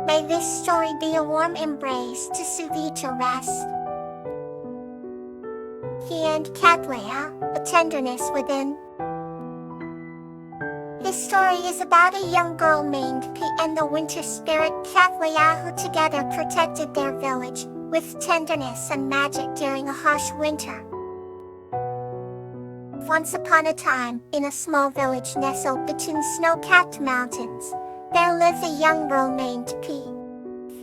May this story be a warm embrace to soothe you to rest. He and Cattleya, a tenderness within. This story is about a young girl named P and the winter spirit Cattleya who together protected their village with tenderness and magic during a harsh winter. Once upon a time, in a small village nestled between snow-capped mountains, there lived a young girl named P.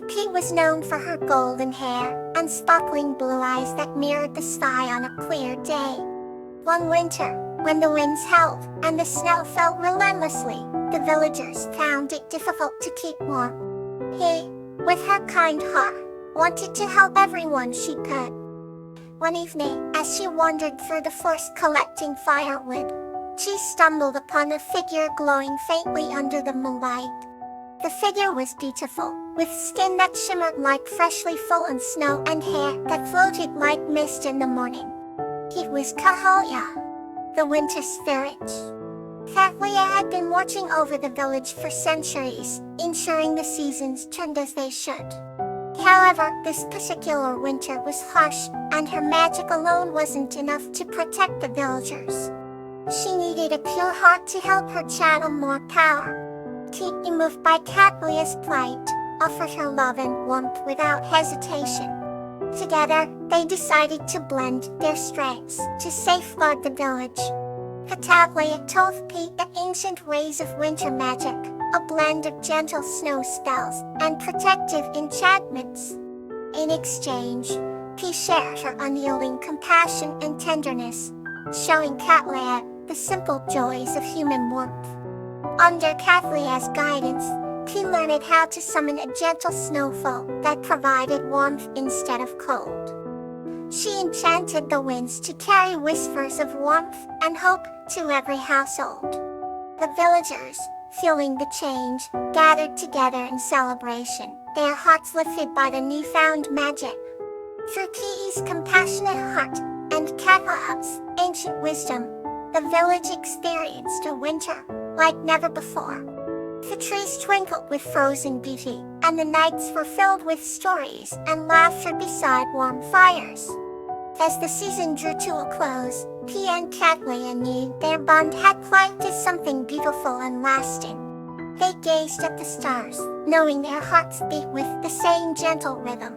P was known for her golden hair and sparkling blue eyes that mirrored the sky on a clear day. One winter, when the winds howled and the snow fell relentlessly, the villagers found it difficult to keep warm. P, with her kind heart, wanted to help everyone she could. One evening, as she wandered through the forest collecting firewood, she stumbled upon a figure glowing faintly under the moonlight. The figure was beautiful, with skin that shimmered like freshly fallen snow and hair that floated like mist in the morning. It was Kawaii, the winter spirit. Kawaii had been watching over the village for centuries, ensuring the seasons turned as they should. However, this particular winter was harsh, and her magic alone wasn't enough to protect the villagers. She needed a pure heart to help her channel more power. Deeply moved by Cattleya's plight, offered her love and warmth without hesitation. Together, they decided to blend their strengths to safeguard the village. Cattleya told P the ancient ways of winter magic, a blend of gentle snow spells and protective enchantments. In exchange, P shared her unyielding compassion and tenderness, showing Cattleya the simple joys of human warmth. Under Cattleya's guidance, P learned how to summon a gentle snowfall that provided warmth instead of cold. She enchanted the winds to carry whispers of warmth and hope to every household. The villagers, feeling the change, gathered together in celebration, their hearts lifted by the newfound magic. Through P's compassionate heart and Cattleya's ancient wisdom, the village experienced a winter like never before. The trees twinkled with frozen beauty, and the nights were filled with stories and laughter beside warm fires. As the season drew to a close, P and Cattleya knew their bond had climbed to something beautiful and lasting. They gazed at the stars, knowing their hearts beat with the same gentle rhythm.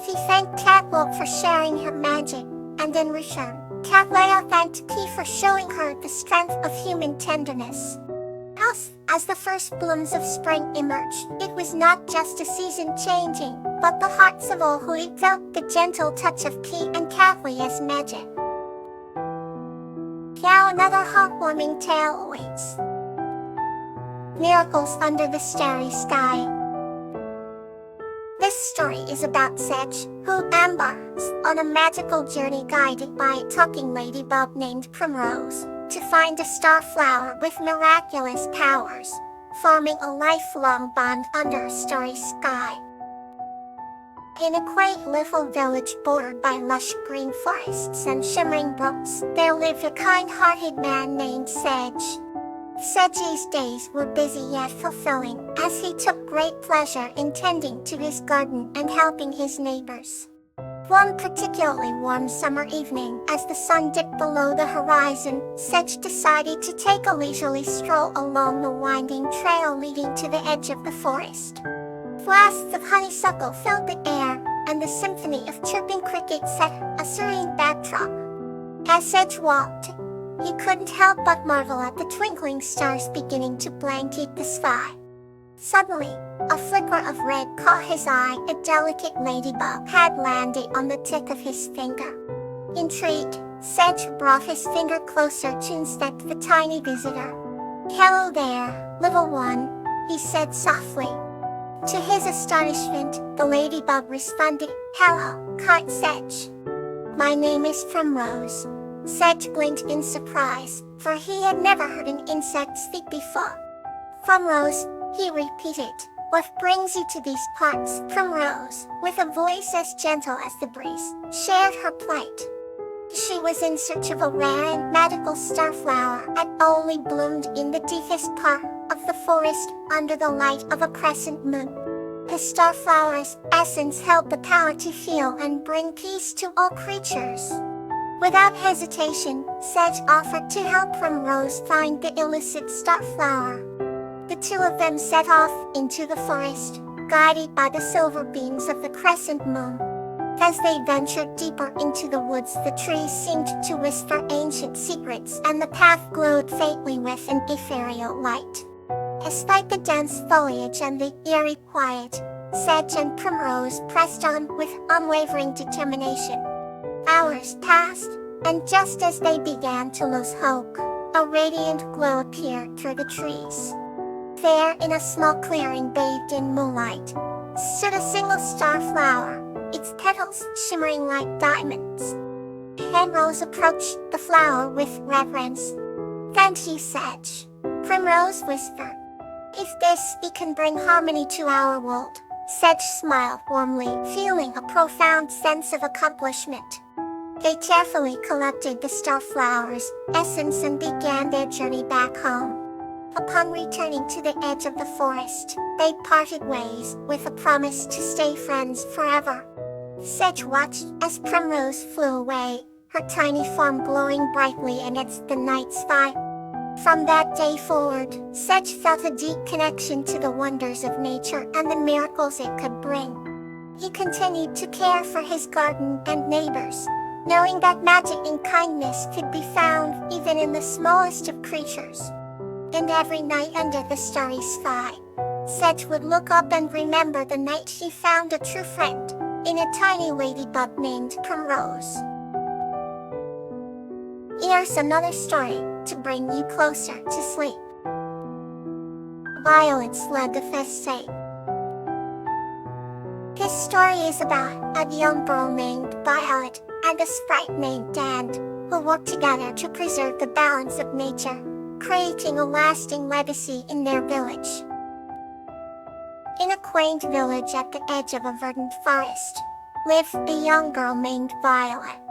She thanked Cattleya for sharing her magic, and in return, Cattleya thanked P for showing her the strength of human tenderness. As the first blooms of spring emerged, it was not just a season changing, but the hearts of all who had felt the gentle touch of P and Cattleya's magic. Now another heartwarming tale awaits. Miracles Under the Starry Sky. This story is About Sedge, who embarks on a magical journey guided by a talking ladybug named Primrose, to find a starflower with miraculous powers, forming a lifelong bond under a starry sky. In a quaint little village bordered by lush green forests and shimmering brooks, there lived a kind-hearted man named Sedge. Sedge's days were busy yet fulfilling, as he took great pleasure in tending to his garden and helping his neighbors. One particularly warm summer evening, as the sun dipped below the horizon, Sedge decided to take a leisurely stroll along the winding trail leading to the edge of the forest. Blasts of honeysuckle filled the air, and the symphony of chirping crickets set a serene backdrop. As Sedge walked, he couldn't help but marvel at the twinkling stars beginning to blanket the sky. Suddenly, a flicker of red caught his eye. A delicate ladybug had landed on the tip of his finger. Intrigued, Sedge brought his finger closer to inspect the tiny visitor. "Hello there, little one," he said softly. To his astonishment, the ladybug responded, "Hello, kind Sedge. My name is Primrose." Sedge blinked in surprise, for he had never heard an insect speak before. "Primrose," he repeated, "what brings you to these parts?" Primrose, with a voice as gentle as the breeze, shared her plight. She was in search of a rare and magical starflower that only bloomed in the deepest part of the forest under the light of a crescent moon. The starflower's essence held the power to heal and bring peace to all creatures. Without hesitation, Sedge offered to help Primrose find the elusive starflower. The two of them set off into the forest, guided by the silver beams of the crescent moon. As they ventured deeper into the woods, the trees seemed to whisper ancient secrets, and the path glowed faintly with an ethereal light. Despite the dense foliage and the eerie quiet, Sedge and Primrose pressed on with unwavering determination. Hours passed, and just as they began to lose hope, a radiant glow appeared through the trees. There, in a small clearing bathed in moonlight, stood a single starflower, its petals shimmering like diamonds. Primrose approached the flower with reverence. "Thank you, Sedge," Primrose whispered. "If this can bring harmony to our world," Sedge smiled warmly, feeling a profound sense of accomplishment. They carefully collected the starflower's essence and began their journey back home. Upon returning to the edge of the forest, they parted ways with a promise to stay friends forever. Sedge watched as Primrose flew away, her tiny form glowing brightly against the night sky. From that day forward, Sedge felt a deep connection to the wonders of nature and the miracles it could bring. He continued to care for his garden and neighbors, knowing that magic and kindness could be found even in the smallest of creatures. And every night under the starry sky, Sedge would look up and remember the night he found a true friend in a tiny ladybug named Primrose. Here's another story to bring you closer to sleep. Violet's Legacy. This story is about a young girl named Violet and a sprite named Dan, who work together to preserve the balance of nature, creating a lasting legacy in their village. In a quaint village at the edge of a verdant forest, lived a young girl named Violet.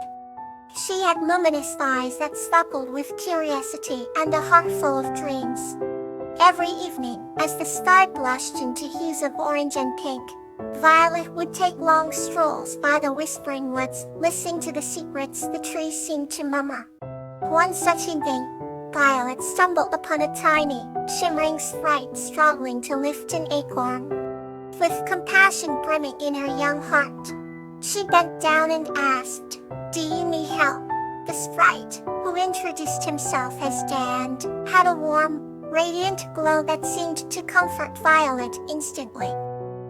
She had luminous eyes that sparkled with curiosity and a heart full of dreams. Every evening, as the sky blushed into hues of orange and pink, Violet would take long strolls by the whispering woods, listening to the secrets the trees seemed to murmur. One such evening, Violet stumbled upon a tiny, shimmering sprite struggling to lift an acorn. With compassion brimming in her young heart, she bent down and asked, "Do you need help?" The sprite, who introduced himself as Dan, had a warm, radiant glow that seemed to comfort Violet instantly.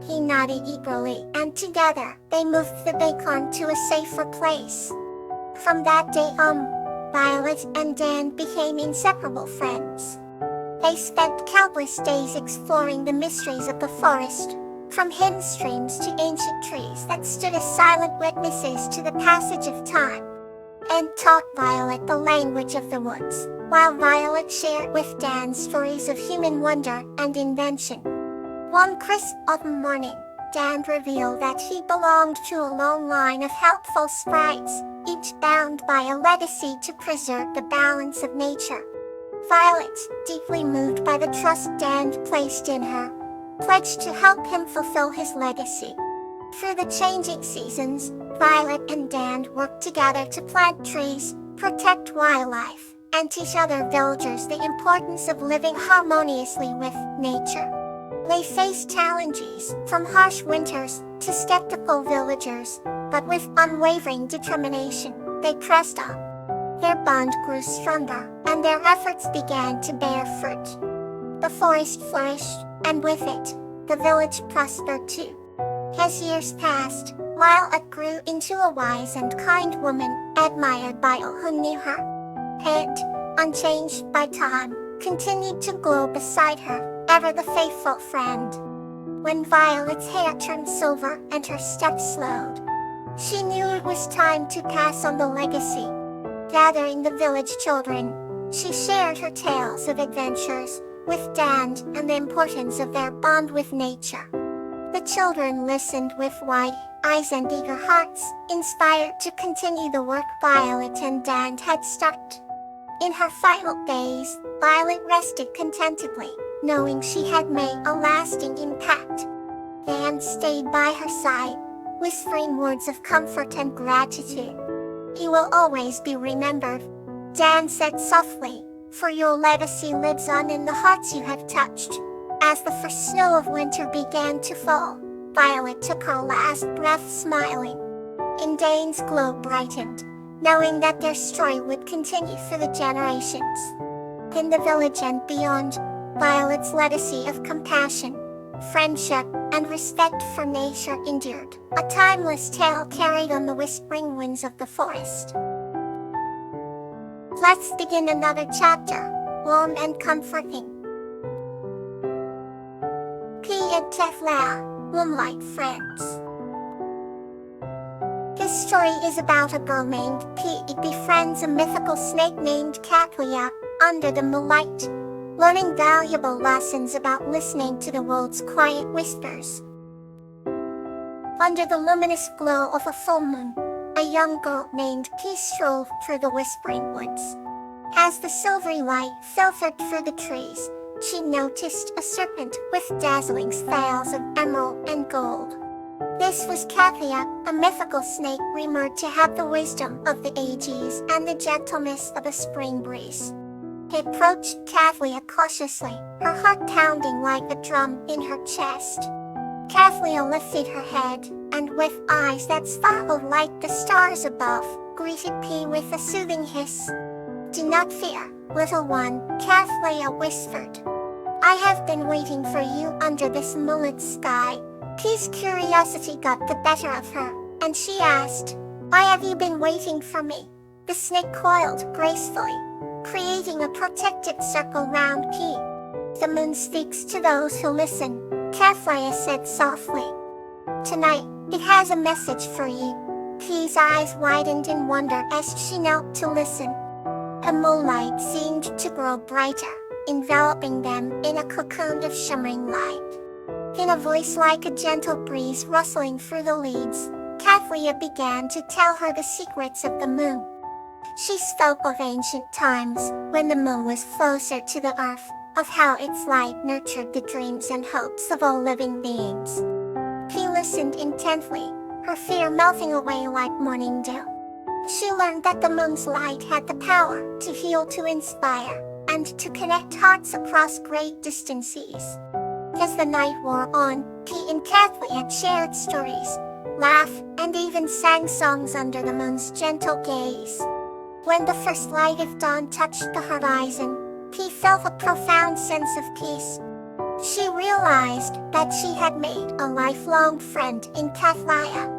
He nodded eagerly, and together, they moved the acorn to a safer place. From that day on, Violet and Dan became inseparable friends. They spent countless days exploring the mysteries of the forest, from hidden streams to ancient trees that stood as silent witnesses to the passage of time, and taught Violet the language of the woods, while Violet shared with Dan stories of human wonder and invention. One crisp autumn morning, Dan revealed that he belonged to a long line of helpful sprites, each bound by a legacy to preserve the balance of nature. Violet, deeply moved by the trust Dan placed in her, pledged to help him fulfill his legacy. Through the changing seasons, Violet and Dan worked together to plant trees, protect wildlife, and teach other villagers the importance of living harmoniously with nature. They faced challenges, from harsh winters to skeptical villagers, but with unwavering determination, they pressed on. Their bond grew stronger, and their efforts began to bear fruit. The forest flourished, and with it, the village prospered too. As years passed, Violet grew into a wise and kind woman, admired by all who knew her, and, unchanged by time, continued to glow beside her, ever the faithful friend. When Violet's hair turned silver and her steps slowed, she knew it was time to pass on the legacy. Gathering the village children, she shared her tales of adventures with Dan and the importance of their bond with nature. The children listened with wide eyes and eager hearts, inspired to continue the work Violet and Dan had started. In her final days, Violet rested contentedly, knowing she had made a lasting impact. Dan stayed by her side, whispering words of comfort and gratitude. "You will always be remembered," Dan said softly, "for your legacy lives on in the hearts you have touched." As the first snow of winter began to fall, Violet took her last breath smiling. And Dane's glow brightened, knowing that their story would continue for the generations. In the village and beyond, Violet's legacy of compassion, friendship, and respect for nature endured, a timeless tale carried on the whispering winds of the forest. Let's begin another chapter, warm and comforting. P and Tefla, Moonlight Friends. This story is about a girl named P who befriends a mythical snake named Kawaii under the moonlight, learning valuable lessons about listening to the world's quiet whispers. Under the luminous glow of a full moon, a young girl named P strolled through the whispering woods. As the silvery light filtered through the trees, she noticed a serpent with dazzling scales of emerald and gold. This was Kawaii, a mythical snake rumored to have the wisdom of the ages and the gentleness of a spring breeze. He approached Kawaii cautiously, her heart pounding like a drum in her chest. Kawaii lifted her head, and with eyes that sparkled like the stars above, greeted P with a soothing hiss. "Do not fear, little one," Kawaii whispered. "I have been waiting for you under this moonlit sky." P's curiosity got the better of her, and she asked, "Why have you been waiting for me?" The snake coiled gracefully, creating a protective circle round P. "The moon speaks to those who listen," Kawaii said softly. "Tonight, it has a message for you." P's eyes widened in wonder as she knelt to listen. The moonlight seemed to grow brighter, enveloping them in a cocoon of shimmering light. In a voice like a gentle breeze rustling through the leaves, Kawaii began to tell her the secrets of the moon. She spoke of ancient times, when the moon was closer to the earth, of how its light nurtured the dreams and hopes of all living beings. P listened intently, her fear melting away like morning dew. She learned that the moon's light had the power to heal, to inspire, and to connect hearts across great distances. As the night wore on, P and Kawaii shared stories, laughed, and even sang songs under the moon's gentle gaze. When the first light of dawn touched the horizon, P felt a profound sense of peace. She realized that she had made a lifelong friend in Kawaii.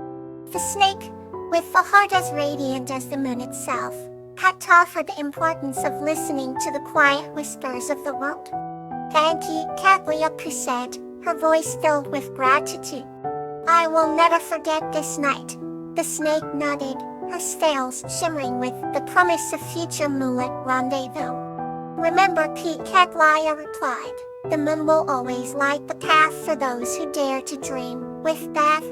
The snake, with a heart as radiant as the moon itself, had taught her the importance of listening to the quiet whispers of the world. "Thank you," Kawaii said, her voice filled with gratitude. "I will never forget this night." The snake nodded, her scales shimmering with the promise of future moonlit rendezvous. "Remember, P," Kawaii replied, "the moon will always light the path for those who dare to dream." With that,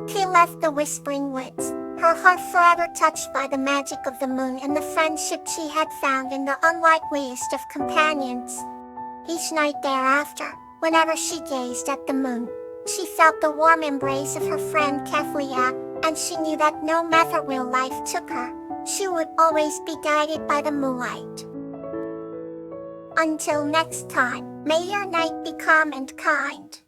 P left the whispering woods, her heart forever touched by the magic of the moon and the friendship she had found in the unlikeliest of companions. Each night thereafter, whenever she gazed at the moon, she felt the warm embrace of her friend Kawaii, and she knew that no matter where life took her, she would always be guided by the moonlight. Until next time, may your night be calm and kind.